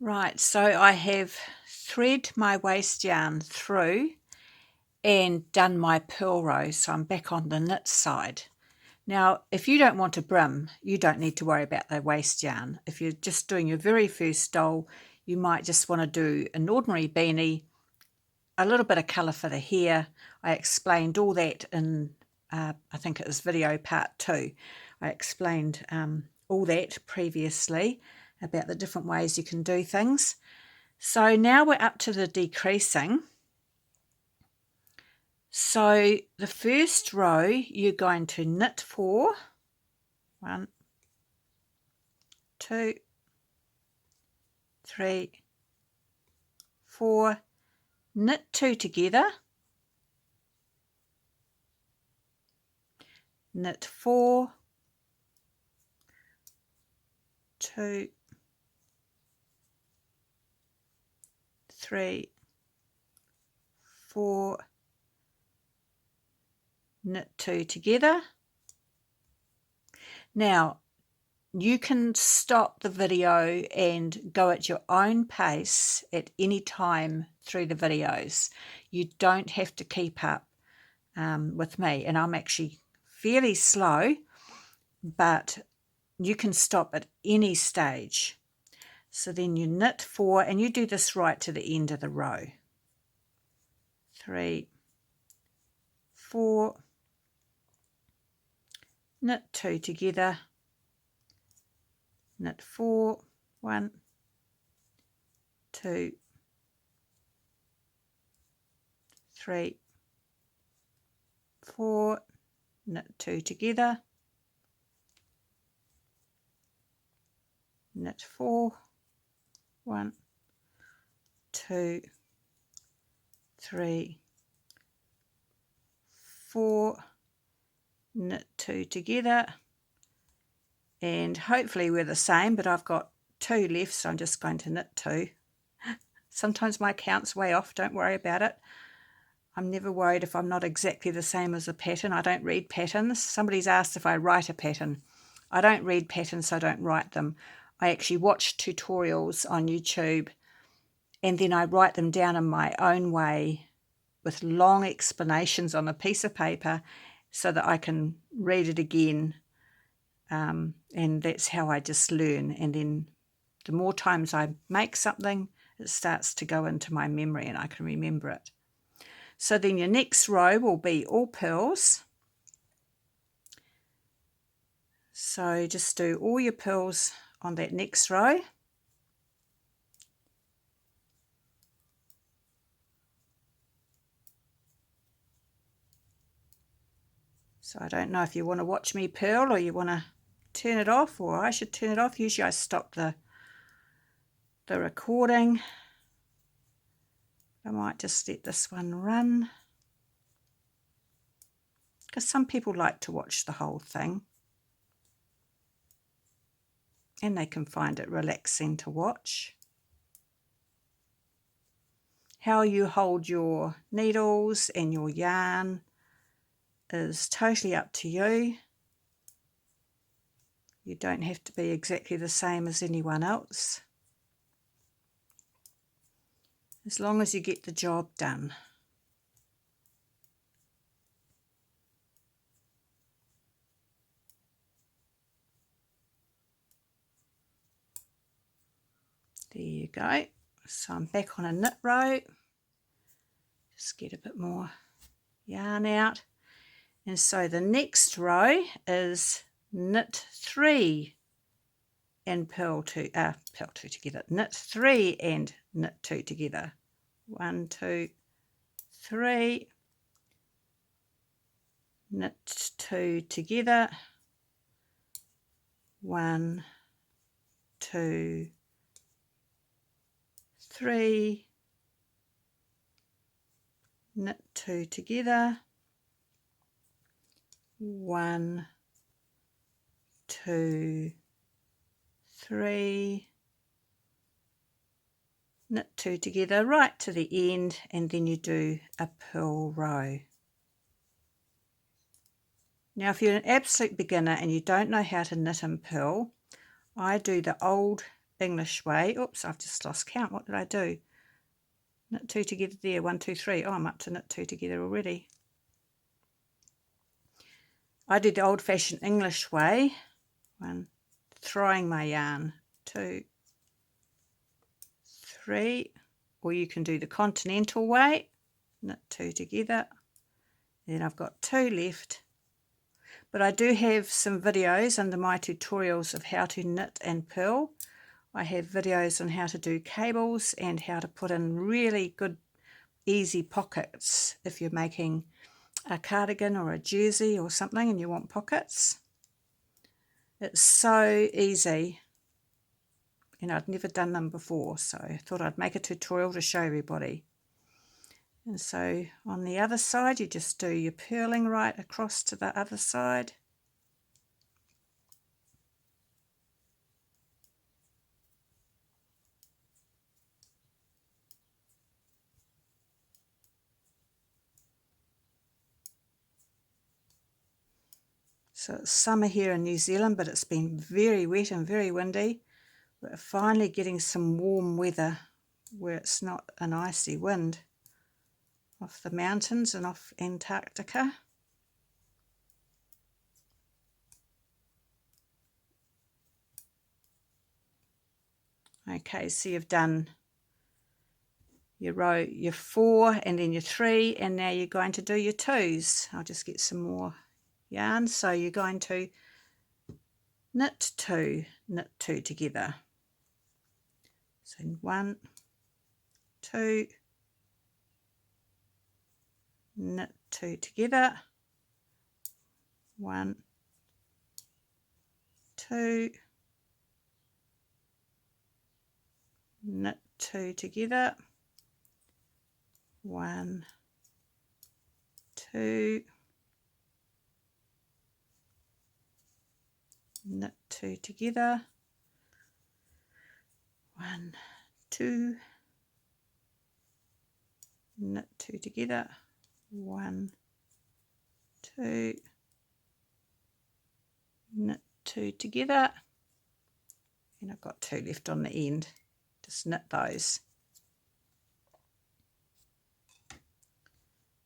Right, so I have thread my waste yarn through and done my purl row, so I'm back on the knit side. Now, if you don't want a brim, you don't need to worry about the waste yarn. If you're just doing your very first doll, you might just want to do an ordinary beanie, a little bit of colour for the hair. I explained all that in, I think it was video part 2. I explained all that previously about the different ways you can do things. So now we're up to the decreasing. So the first row you're going to knit 4, 1, 2, 3, 4, knit 2 together, knit 4, 2, 3, 4, knit 2 together. Now you can stop the video and go at your own pace at any time through the videos. You don't have to keep up with me, and I'm actually fairly slow, but you can stop at any stage. So then you knit 4, and you do this right to the end of the row. 3, 4, knit 2 together, knit 4, 1, 2, 3, 4, knit 2 together, knit 4, 1, 2, 3, 4, knit 2 together, and hopefully we're the same, but I've got 2 left, so I'm just going to knit 2. Sometimes my count's way off, don't worry about it. I'm never worried if I'm not exactly the same as a pattern. I don't read patterns. Somebody's asked if I write a pattern. I don't read patterns, so I don't write them. I actually watch tutorials on YouTube, and then I write them down in my own way with long explanations on a piece of paper so that I can read it again, and that's how I just learn. And then the more times I make something, it starts to go into my memory and I can remember it. So then your next row will be all purls. So just do all your purls on that next row. So I don't know if you want to watch me purl or you want to turn it off, or I should turn it off. Usually I stop the recording. I might just let this one run, because some people like to watch the whole thing and they can find it relaxing to watch. How you hold your needles and your yarn is totally up to you. You don't have to be exactly the same as anyone else, as long as you get the job done. There you go. So I'm back on a knit row. Just get a bit more yarn out. And so the next row is knit 3 and purl 2 together. Knit 3 and knit 2 together. 1, 2, 3. Knit 2 together. 1, 2, 3. Knit 2 together. 1, 2, 3. Knit 2 together right to the end, and then you do a purl row. Now if you're an absolute beginner and you don't know how to knit and purl, I do the old English way. Oops, I've just lost count. What did I do? Knit 2 together there. 1, 2, 3. Oh, I'm up to knit 2 together already. I did the old-fashioned English way. 1, throwing my yarn. 2, 3. Or you can do the continental way. Knit 2 together. Then I've got 2 left. But I do have some videos under my tutorials of how to knit and purl. I have videos on how to do cables and how to put in really good easy pockets if you're making a cardigan or a jersey or something and you want pockets. It's so easy, and I'd never done them before, so I thought I'd make a tutorial to show everybody. And so on the other side you just do your purling right across to the other side. So it's summer here in New Zealand, but it's been very wet and very windy. We're finally getting some warm weather where it's not an icy wind off the mountains and off Antarctica. Okay, so you've done your row, your 4 and then your 3, and now you're going to do your 2s. I'll just get some more yarn. So you're going to knit 2 together. So 1, 2, knit 2 together. 1, 2, knit 2 together. 1, 2, knit 2 together. 1, 2, knit 2 together. 1, 2, knit 2 together, and I've got 2 left on the end. Just knit those.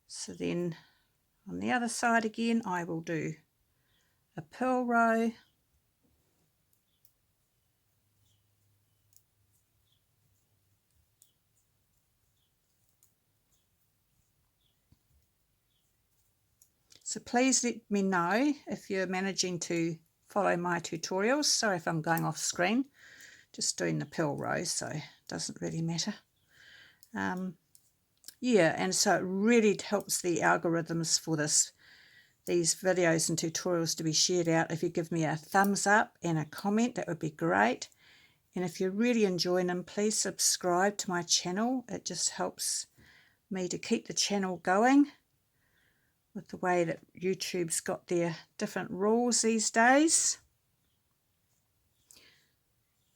So then on the other side again I will do a purl row, so please let me know if you're managing to follow my tutorials. Sorry if I'm going off screen, just doing the purl row, so it doesn't really matter. Yeah, and so it really helps the algorithms for these videos and tutorials to be shared out. If you give me a thumbs up and a comment, that would be great. And if you're really enjoying them, please subscribe to my channel. It just helps me to keep the channel going with the way that YouTube's got their different rules these days.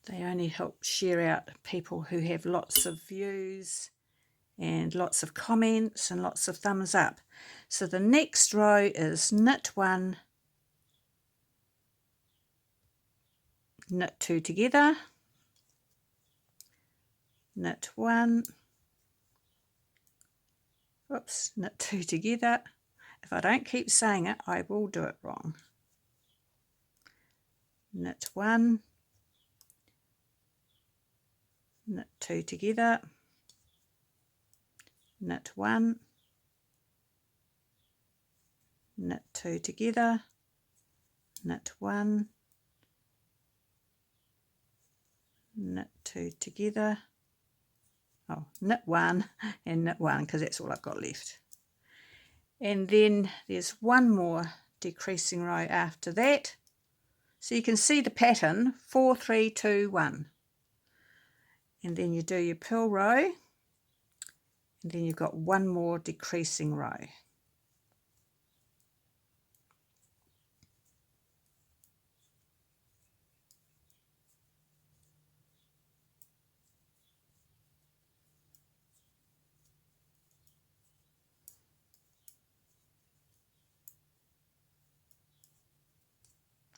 They only help share out people who have lots of views and lots of comments and lots of thumbs up. So the next row is knit 1, knit 2 together, knit 1, oops, knit 2 together. If I don't keep saying it, I will do it wrong. Knit 1, knit 2 together, knit 1, knit 2 together, knit 1, knit 2 together, oh, knit 1 and knit 1 because that's all I've got left. And then there's one more decreasing row after that. So you can see the pattern, 4, 3, 2, 1. And then you do your purl row, and then you've got one more decreasing row.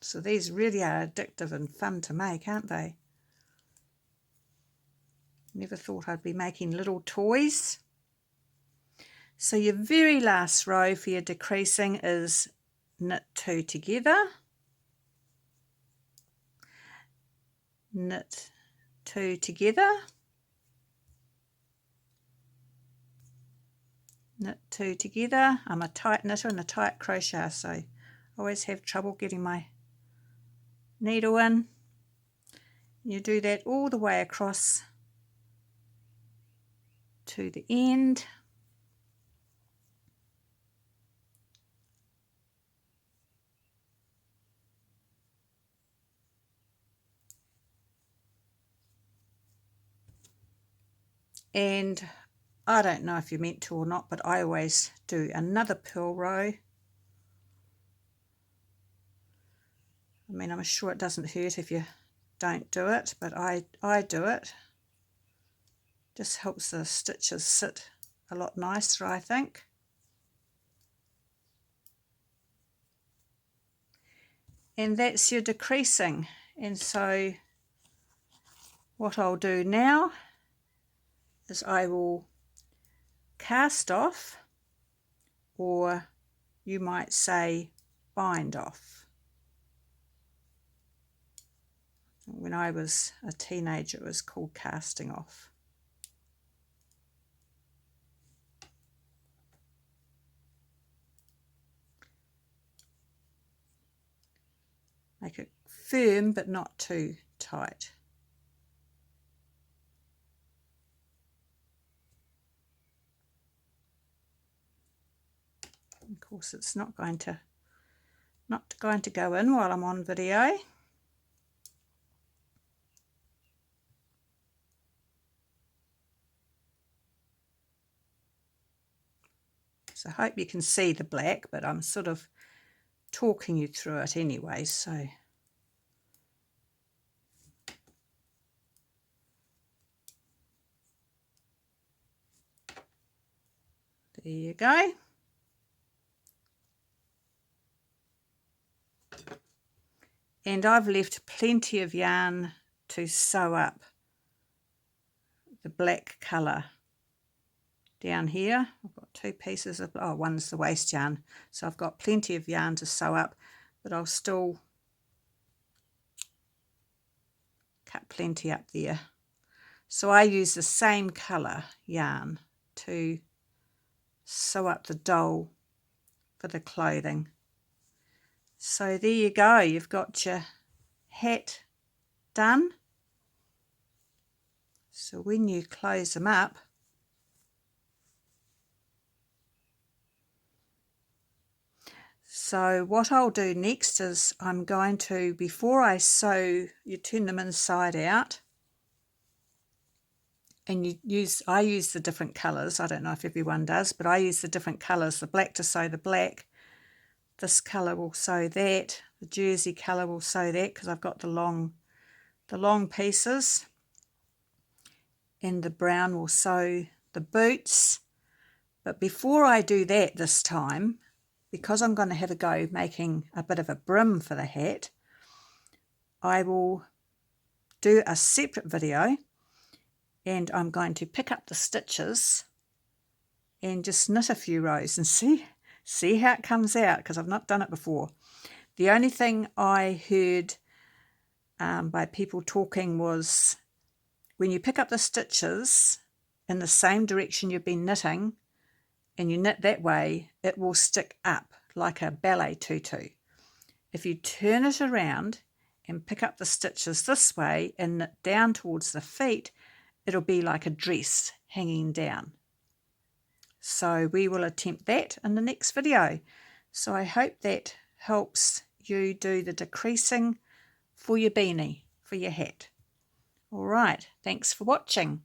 So these really are addictive and fun to make, aren't they? Never thought I'd be making little toys. So your very last row for your decreasing is knit 2 together, knit 2 together, knit 2 together. I'm a tight knitter and a tight crocheter, so I always have trouble getting my needle in. You do that all the way across to the end. And I don't know if you're meant to or not, but I always do another purl row. I mean, I'm sure it doesn't hurt if you don't do it, but I do it. Just helps the stitches sit a lot nicer, I think. And that's your decreasing. And so what I'll do now is I will cast off, or you might say bind off. When I was a teenager, it was called casting off. Make it firm but not too tight. Of course, it's not going to go in while I'm on video. So I hope you can see the black, but I'm sort of talking you through it anyway, so there you go. And I've left plenty of yarn to sew up the black colour down here. I've got 2 pieces of, one's the waste yarn, so I've got plenty of yarn to sew up, but I'll still cut plenty up there. So I use the same colour yarn to sew up the dole for the clothing. So there you go, you've got your hat done. So when you close them up, so what I'll do next is I'm going to, before I sew, you turn them inside out, and I use the different colours. I don't know if everyone does, but I use the different colours. The black to sew the black, this colour will sew that, the jersey colour will sew that because I've got the long pieces, and the brown will sew the boots. But before I do that this time, because I'm going to have a go making a bit of a brim for the hat, I will do a separate video, and I'm going to pick up the stitches and just knit a few rows and see how it comes out, because I've not done it before. The only thing I heard by people talking was when you pick up the stitches in the same direction you've been knitting and you knit that way, it will stick up like a ballet tutu. If you turn it around and pick up the stitches this way and knit down towards the feet, it'll be like a dress hanging down. So we will attempt that in the next video. So I hope that helps you do the decreasing for your beanie, for your hat. All right, thanks for watching.